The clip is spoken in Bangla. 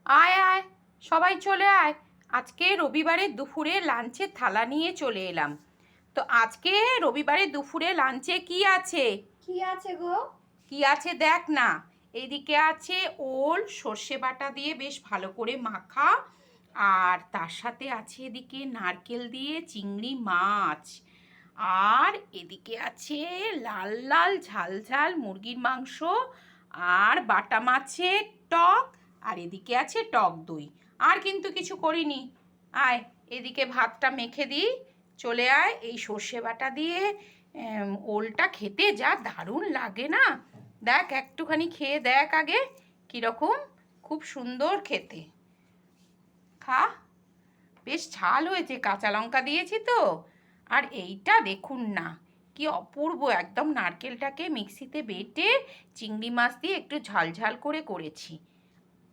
আয় আয়, সবাই চলে আয়। আজকে রবিবারের দুপুরে লাঞ্চের থালা নিয়ে চলে এলাম। তো আজকে রবিবারের দুপুরে লাঞ্চে কি আছে? কি আছে গো? কি আছে দেখ না। এইদিকে আছে ওল সর্ষে বাটা দিয়ে বেশ ভালো করে মাখা, আর তার সাথে আছে এদিকে নারকেল দিয়ে চিংড়ি মাছ, আর এদিকে আছে লাল লাল ঝাল ঝাল মুরগির মাংস, আর বাটা মাছের টক, আর এদিকে আছে টক দই। আর কিন্তু কিছু করিনি। আয়, এদিকে ভাতটা মেখে দিই, চলে আয়। এই সর্ষে বাটা দিয়ে ওলটা খেতে যা দারুণ লাগে না। দেখ, একটুখানি খেয়ে দেখ আগে কীরকম, খুব সুন্দর খেতে। খা, বেশ ঝাল হয়েছে, কাঁচা লঙ্কা দিয়েছি তো। আর এইটা দেখুন না, কি অপূর্ব, একদম নারকেলটাকে মিক্সিতে বেটে চিংড়ি মাছ দিয়ে একটু ঝাল ঝাল করে করেছি।